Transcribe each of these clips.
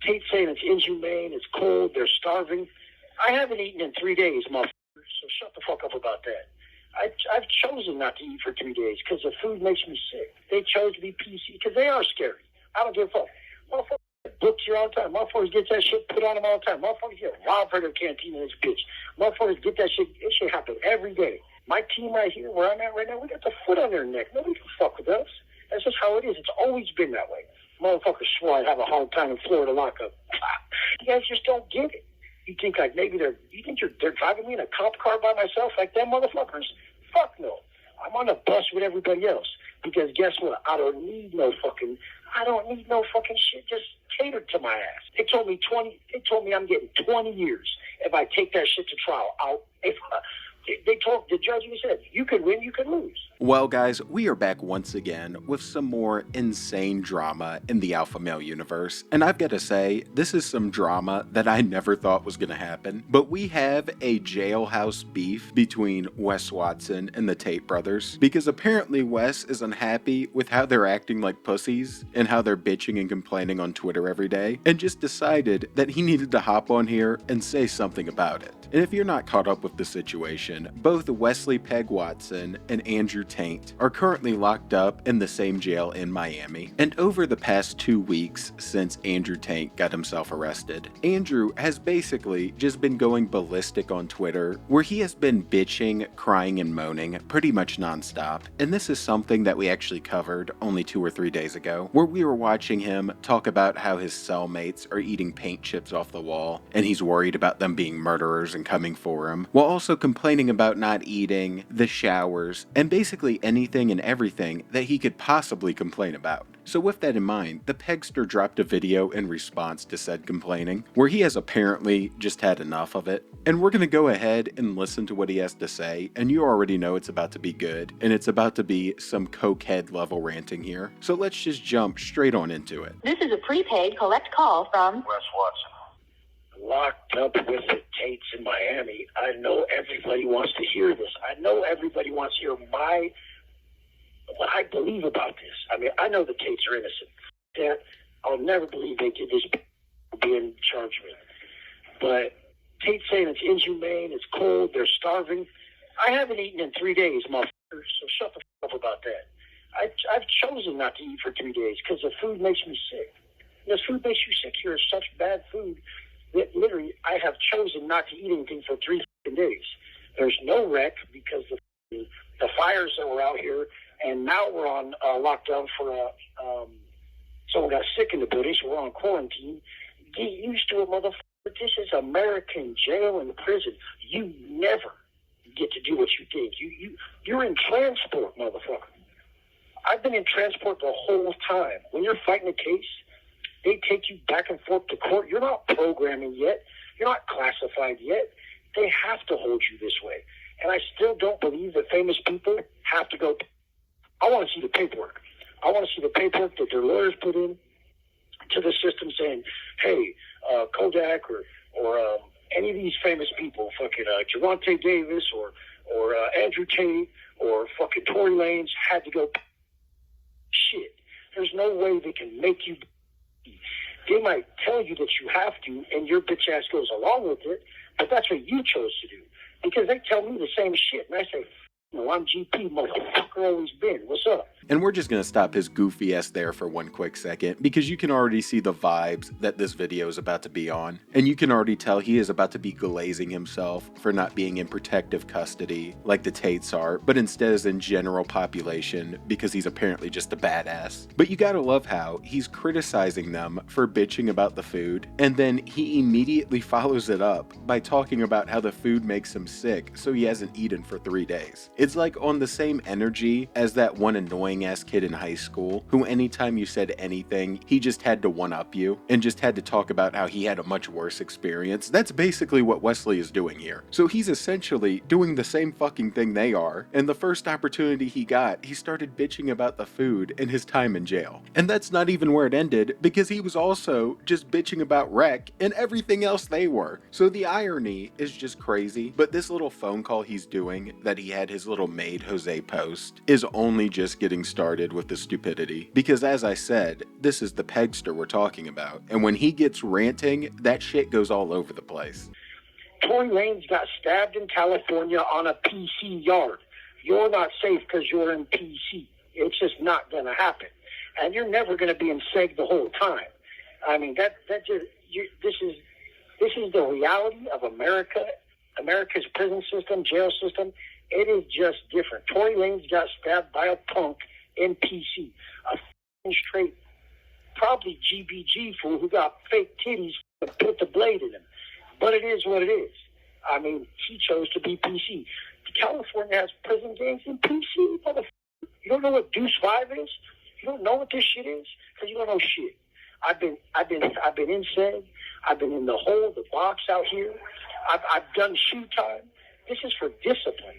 Tate's saying it's inhumane, it's cold, they're starving. I haven't eaten in 3 days, motherfucker, so shut the fuck up about that. I've chosen not to eat for 3 days because the food makes me sick. They chose to be PC because they are scary. I don't give a fuck. Motherfuckers books here all the time. Motherfuckers get that shit put on them all the time. Motherfuckers get robbed for their canteen in this bitch. Motherfuckers get that shit. It shit happen every day. My team right here, where I'm at right now, we got the foot on their neck. Nobody can fuck with us. That's just how it is. It's always been that way. Motherfuckers swore I'd have a hard time in Florida lockup. You guys just don't get it. You think like maybe they're driving me in a cop car by myself like them motherfuckers? Fuck no. I'm on a bus with everybody else. Because guess what? I don't need no fucking shit just catered to my ass. They told me I'm getting 20 years if I take that shit to trial. The judge even said, you could win, you could lose. Well, guys, we are back once again with some more insane drama in the alpha male universe. And I've got to say, this is some drama that I never thought was going to happen. But we have a jailhouse beef between Wes Watson and the Tate brothers. Because apparently Wes is unhappy with how they're acting like pussies and how they're bitching and complaining on Twitter every day. And just decided that he needed to hop on here and say something about it. And if you're not caught up with the situation, both Wesley Peg Watson and Andrew Tate are currently locked up in the same jail in Miami. And over the past 2 weeks since Andrew Tate got himself arrested, Andrew has basically just been going ballistic on Twitter, where he has been bitching, crying, and moaning pretty much nonstop. And this is something that we actually covered only 2 or 3 days ago, where we were watching him talk about how his cellmates are eating paint chips off the wall, and he's worried about them being murderers and coming for him, while also complaining about not eating, the showers, and basically anything and everything that he could possibly complain about. So with that in mind, the Pegster dropped a video in response to said complaining, where he has apparently just had enough of it. And we're going to go ahead and listen to what he has to say, and you already know it's about to be good, and it's about to be some cokehead level ranting here. So let's just jump straight on into it. This is a prepaid collect call from Wes Watson. Locked up with the Tates in Miami. I know everybody wants to hear this. I know everybody wants to hear what I believe about this. I mean, I know the Tates are innocent. That I'll never believe they did this being charged with. But Tate's saying it's inhumane, it's cold, they're starving. I haven't eaten in 3 days, motherfucker, so shut the fuck up about that. I've chosen not to eat for 3 days because the food makes me sick. This food makes you sick here. It's such bad food that literally I have chosen not to eat anything for 3 days. There's no wreck because the fires that were out here, and now we're on lockdown for someone got sick in the building, so we're on quarantine. Get used to it, motherfucker. This is American jail and prison. You never get to do what you think. You're in transport, motherfucker. I've been in transport the whole time. When you're fighting a case, they take you back and forth to court. You're not programming yet. You're not classified yet. They have to hold you this way. And I still don't believe that famous people have to go. I want to see the paperwork. I want to see the paperwork that their lawyers put in to the system saying, hey, Kodak or any of these famous people, fucking Javante Davis or Andrew Tate or fucking Tory Lanez had to go. Shit. There's no way they can make you. They might tell you that you have to, and your bitch ass goes along with it, but that's what you chose to do. Because they tell me the same shit, and I say, no, I'm GP, motherfucker, always been. What's up? And we're just going to stop his goofy ass there for one quick second, because you can already see the vibes that this video is about to be on. And you can already tell he is about to be glazing himself for not being in protective custody like the Tates are, but instead is in general population because he's apparently just a badass. But you gotta love how he's criticizing them for bitching about the food, and then he immediately follows it up by talking about how the food makes him sick, so he hasn't eaten for 3 days. It's like on the same energy as that one annoying ass kid in high school who anytime you said anything, he just had to one-up you and just had to talk about how he had a much worse experience. That's basically what Wesley is doing here. So he's essentially doing the same fucking thing they are, and the first opportunity he got, he started bitching about the food and his time in jail. And that's not even where it ended, because he was also just bitching about wreck and everything else they were. So the irony is just crazy, but this little phone call he's doing that he had his little Maid Jose post is only just getting started with the stupidity. Because as I said, this is the pegster we're talking about. And when he gets ranting, that shit goes all over the place. Tory Lanez got stabbed in California on a PC yard. You're not safe because you're in PC. It's just not going to happen. And you're never going to be in seg the whole time. I mean, this is the reality of America, America's prison system, jail system. It is just different. Tory Lanez got stabbed by a punk in PC. A straight, probably GBG fool who got fake titties and put the blade in him. But it is what it is. I mean, he chose to be PC. California has prison gangs in PC, motherfucker. You don't know what Deuce 5 is? You don't know what this shit is? Because you don't know shit. I've been in seg. I've been in the hole, the box out here. I've done shoe time. This is for discipline.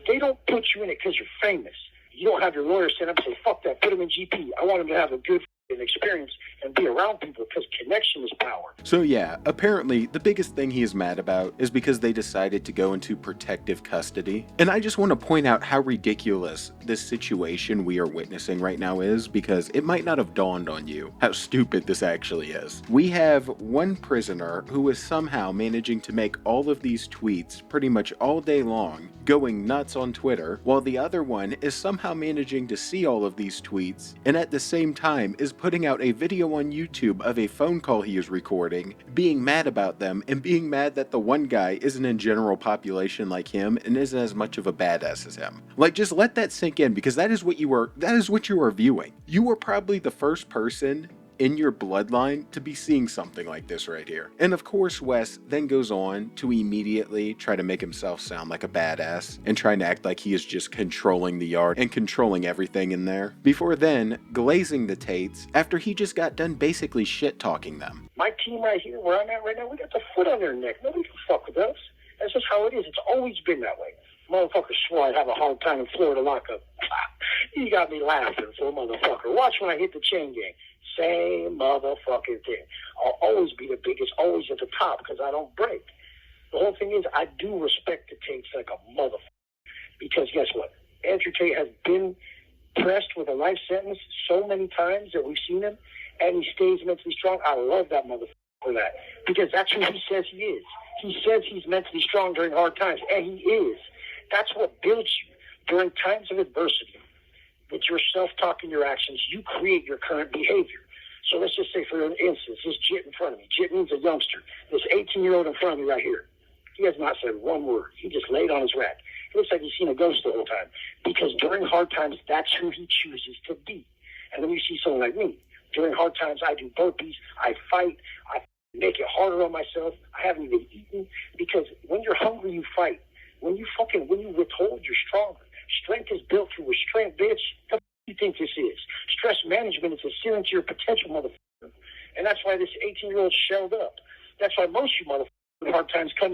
They don't put you in it because you're famous. You don't have your lawyer stand up and say, fuck that, put him in GP. I want him to have a good experience and be around people because connection is power. So yeah, apparently the biggest thing he is mad about is because they decided to go into protective custody. And I just want to point out how ridiculous this situation we are witnessing right now is, because it might not have dawned on you how stupid this actually is. We have one prisoner who is somehow managing to make all of these tweets pretty much all day long, going nuts on Twitter, while the other one is somehow managing to see all of these tweets and at the same time is putting out a video on YouTube of a phone call he is recording, being mad about them and being mad that the one guy isn't in general population like him and isn't as much of a badass as him. Like, just let that sink in, because that is what you are viewing. You were probably the first person in your bloodline to be seeing something like this right here. And of course, Wes then goes on to immediately try to make himself sound like a badass and trying to act like he is just controlling the yard and controlling everything in there, before then glazing the Tates after he just got done basically shit-talking them. My team right here, where I'm at right now, we got the foot on their neck. Nobody can fuck with us. That's just how it is. It's always been that way. Motherfuckers swore I'd have a hard time in Florida lockup. You got me laughing, for a motherfucker. Watch when I hit the chain gang. Same motherfucking thing. I'll always be the biggest, always at the top, because I don't break. The whole thing is, I do respect the Tates like a motherfucker. Because guess what? Andrew Tate has been pressed with a life sentence so many times that we've seen him, and he stays mentally strong. I love that motherfucker for that. Because that's who he says he is. He says he's mentally strong during hard times, and he is. That's what builds you. During times of adversity, with your self-talk and your actions, you create your current behavior. So let's just say, for instance, this Jit in front of me. Jit means a youngster. This 18-year-old in front of me right here. He has not said one word. He just laid on his rack. It looks like he's seen a ghost the whole time. Because during hard times, that's who he chooses to be. And then you see someone like me. During hard times, I do burpees. I fight. I make it harder on myself. I haven't even eaten. Because when you're hungry, you fight. When you withhold, you're stronger. Strength is built through restraint, bitch. What do you think this is? Stress management is a ceiling to your potential, motherfucker. And that's why this 18-year-old shelled up. That's why most of you motherfuckers, when hard times come,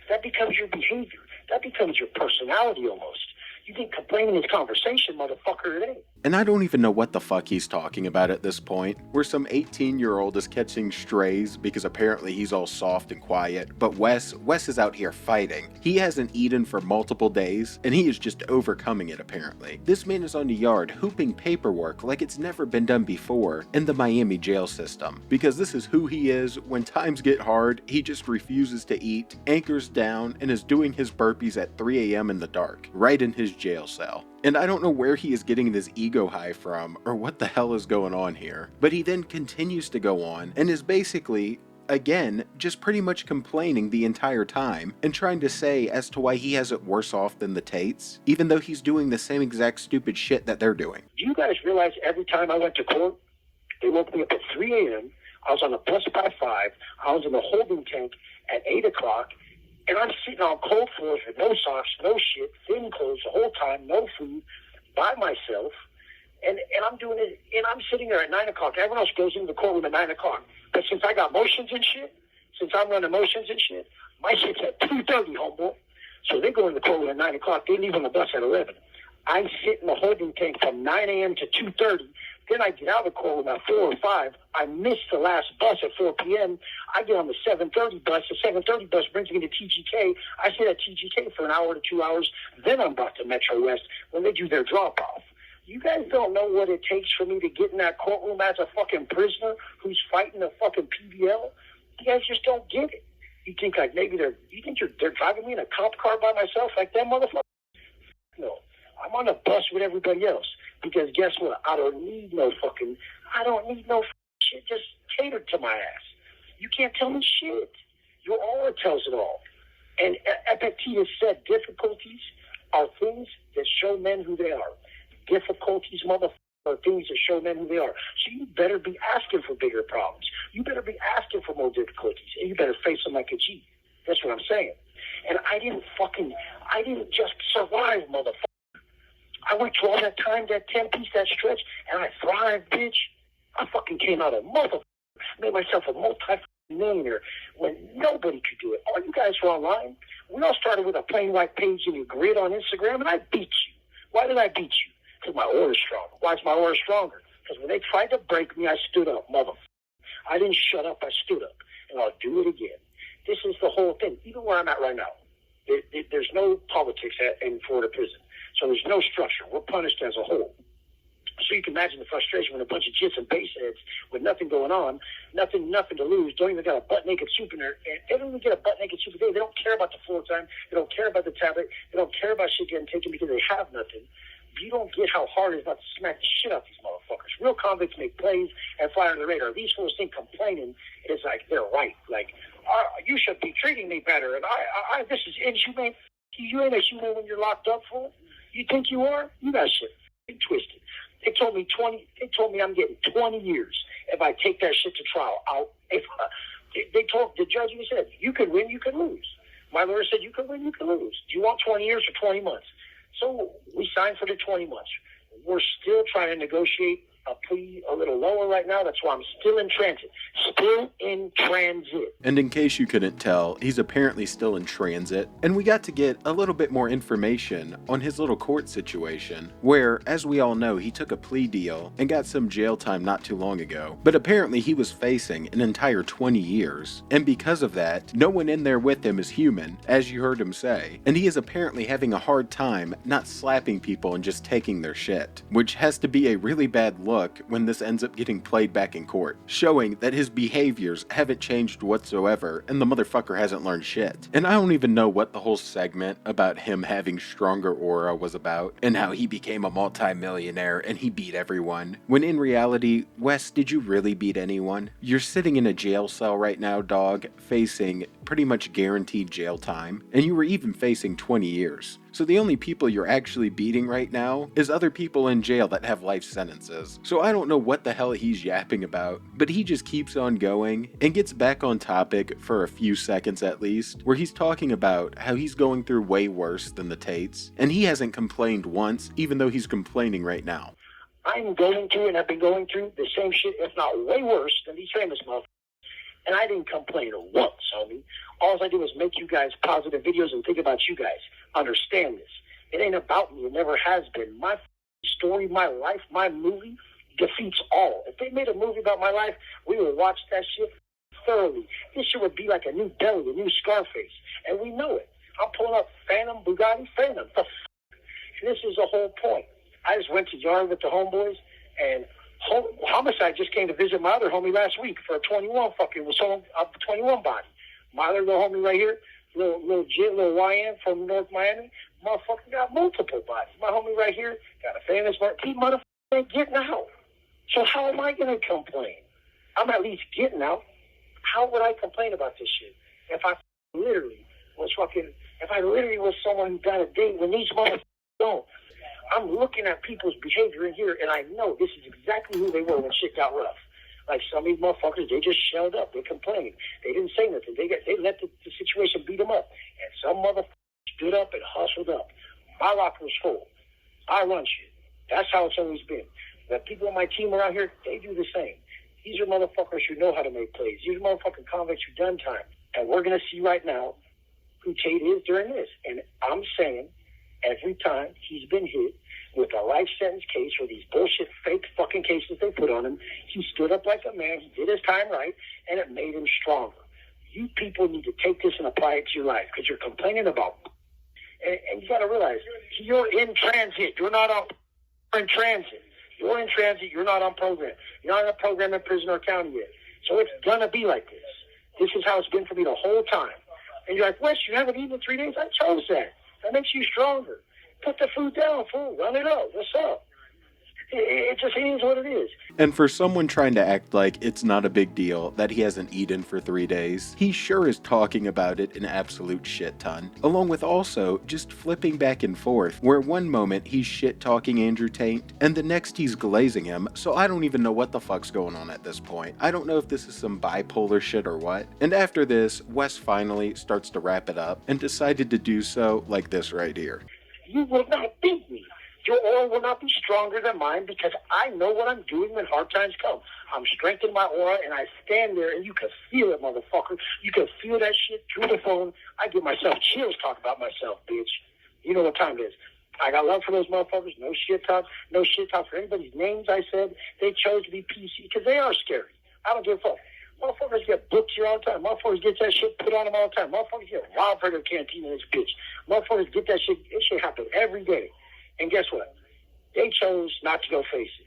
that becomes your behavior. That becomes your personality almost. You think complaining is conversation, motherfucker, it ain't. And I don't even know what the fuck he's talking about at this point, where some 18-year-old is catching strays because apparently he's all soft and quiet, but Wes is out here fighting. He hasn't eaten for multiple days, and he is just overcoming it apparently. This man is on the yard hooping paperwork like it's never been done before in the Miami jail system, because this is who he is. When times get hard, he just refuses to eat, anchors down, and is doing his burpees at 3 a.m. in the dark, right in his jail cell. And I don't know where he is getting this ego high from or what the hell is going on here. But he then continues to go on and is basically, again, just pretty much complaining the entire time and trying to say as to why he has it worse off than the Tates, even though he's doing the same exact stupid shit that they're doing. Do you guys realize every time I went to court, they woke me up at 3 a.m., I was on the bus by 5, I was in the holding tank at 8 o'clock, and I'm sitting on cold floors with no socks, no shit, thin clothes the whole time, no food, by myself. And I'm doing it, and I'm sitting there at 9 o'clock. Everyone else goes into the courtroom at 9 o'clock. But since I got motions and shit, since I'm running motions and shit, my shit's at 2:30, homeboy. So they go in the courtroom at 9 o'clock. They leave on the bus at 11. I sit in the holding tank from 9 a.m. to 2:30 Then I get out of the courtroom at 4 or 5. I miss the last bus at 4 p.m. I get on the 7:30 bus. The 7:30 bus brings me to TGK. I sit at TGK for an hour to 2 hours. Then I'm brought to Metro West when they do their drop-off. You guys don't know what it takes for me to get in that courtroom as a fucking prisoner who's fighting a fucking PBL? You guys just don't get it. You think like maybe they're driving me in a cop car by myself like that motherfucker? No. I'm on a bus with everybody else. Because guess what? I don't need no shit just catered to my ass. You can't tell me shit. Your aura tells it all. And Epictetus said difficulties are things that show men who they are. Difficulties, motherfucker, are things that show men who they are. So you better be asking for bigger problems. You better be asking for more difficulties. And you better face them like a G. That's what I'm saying. And I didn't just survive, motherfucker. I went through all that time, that 10-piece, that stretch, and I thrived, bitch. I fucking came out a motherfucker. Made myself a multi-millionaire when nobody could do it. All you guys were online. We all started with a plain white page in your grid on Instagram, and I beat you. Why did I beat you? Because my aura is stronger. Why is my aura stronger? Because when they tried to break me, I stood up, motherfucker. I didn't shut up. I stood up, and I'll do it again. This is the whole thing. Even where I'm at right now, there's no politics in Florida prison. So there's no structure. We're punished as a whole. So you can imagine the frustration when a bunch of jits and base heads with nothing going on, nothing to lose, don't even got a butt-naked soup in there. And they don't even get a butt-naked soup a day. They don't care about the floor time. They don't care about the tablet. They don't care about shit getting taken because they have nothing. You don't get how hard it is not to smack the shit out of these motherfuckers. Real convicts make plays and fly under the radar. These fools think complaining is like they're right. Like, you should be treating me better. And this is inhumane. You ain't as human when you're locked up for it. You think you are? You got shit twisted. They told me I'm getting 20 years if I take that shit to trial. They told the judge, he said, you could win, you could lose. My lawyer said, you could win, you could lose. Do you want 20 years or 20 months? So we signed for the 20 months. We're still trying to negotiate a plea a little lower right now. That's why I'm still in transit. Still in transit. And in case you couldn't tell, he's apparently still in transit. And we got to get a little bit more information on his little court situation, where, as we all know, he took a plea deal and got some jail time not too long ago. But apparently he was facing an entire 20 years. And because of that, no one in there with him is human, as you heard him say. And he is apparently having a hard time not slapping people and just taking their shit, which has to be a really bad look when this ends up getting played back in court, showing that his behaviors haven't changed whatsoever and the motherfucker hasn't learned shit. And I don't even know what the whole segment about him having stronger aura was about, and how he became a multi-millionaire and he beat everyone, when in reality, Wes, did you really beat anyone? You're sitting in a jail cell right now, dog, facing pretty much guaranteed jail time, and you were even facing 20 years. So the only people you're actually beating right now is other people in jail that have life sentences. So I don't know what the hell he's yapping about, but he just keeps on going and gets back on topic for a few seconds at least, where he's talking about how he's going through way worse than the Tates, and he hasn't complained once, even though he's complaining right now. I'm going through and I've been going through the same shit, if not way worse than these famous motherfuckers. And I didn't complain once, homie. All I do is make you guys positive videos and think about you guys. Understand this. It ain't about me. It never has been. My story, my life, my movie defeats all. If they made a movie about my life, we would watch that shit thoroughly. This shit would be like a new Belly, a new Scarface. And we know it. I'm pulling up Phantom, Bugatti, Phantom. The This is the whole point. I just went to Yard with the homeboys, and Homicide just came to visit my other homie last week for a 21 body. My other little homie right here, little YN from North Miami, motherfucker got multiple bodies. My homie right here got a famous he motherfucker ain't getting out. So how am I going to complain? I'm at least getting out. How would I complain about this shit if I literally was someone who got a date when these motherfuckers don't? I'm looking at people's behavior in here, and I know this is exactly who they were when shit got rough. Like some of these motherfuckers, they just shelled up. They complained. They didn't say nothing. They let the situation beat them up. And some motherfuckers stood up and hustled up. My locker was full. I run shit. That's how it's always been. The people on my team around here, they do the same. These are motherfuckers who know how to make plays. These are motherfucking convicts who done time. And we're going to see right now who Tate is during this. And I'm saying every time he's been hit, with a life sentence case or these bullshit fake fucking cases they put on him. He stood up like a man. He did his time right, and it made him stronger. You people need to take this and apply it to your life because you're complaining about. And you got to realize you're in transit. You're not in transit. You're in transit. You're not on program. You're not on a program in prison or county yet. So it's gonna be like this. This is how it's been for me the whole time. And you're like, Wes, you haven't eaten in 3 days? I chose that. That makes you stronger. Put the food down, fool. Run it up. What's up? It just is what it is. And for someone trying to act like it's not a big deal that he hasn't eaten for 3 days, he sure is talking about it an absolute shit ton. Along with also just flipping back and forth, where one moment he's shit talking Andrew Tate, and the next he's glazing him, so I don't even know what the fuck's going on at this point. I don't know if this is some bipolar shit or what. And after this, Wes finally starts to wrap it up, and decided to do so like this right here. You will not beat me. Your aura will not be stronger than mine because I know what I'm doing when hard times come. I'm strengthening my aura, and I stand there, and you can feel it, motherfucker. You can feel that shit through the phone. I give myself chills talking about myself, bitch. You know what time it is. I got love for those motherfuckers. No shit talk. No shit talk for anybody's names I said. They chose to be PC because they are scary. I don't give a fuck. Motherfuckers get booked here all the time. Motherfuckers get that shit put on them all the time. Motherfuckers get robbed for their canteen in this bitch. Motherfuckers get that shit. It should happen every day. And guess what? They chose not to go face it.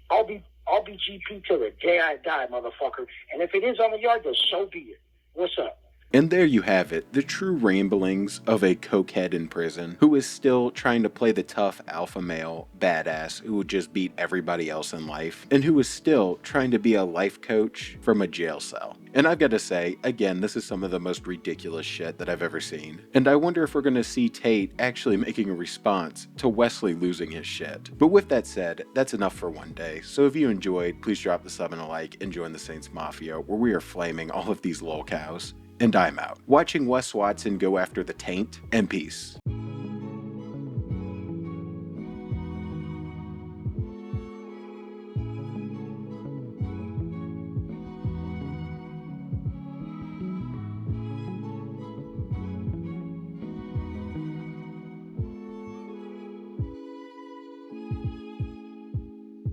I'll be GP till the day I die, motherfucker. And if it is on the yard, then so be it. What's up? And there you have it, the true ramblings of a cokehead in prison who is still trying to play the tough alpha male badass who would just beat everybody else in life, and who is still trying to be a life coach from a jail cell. And I've got to say, again, this is some of the most ridiculous shit that I've ever seen. And I wonder if we're going to see Tate actually making a response to Wesley losing his shit. But with that said, that's enough for one day. So if you enjoyed, please drop the sub and a like and join the Saints Mafia, where we are flaming all of these lol cows. And I'm out, watching Wes Watson go after the taint, and peace.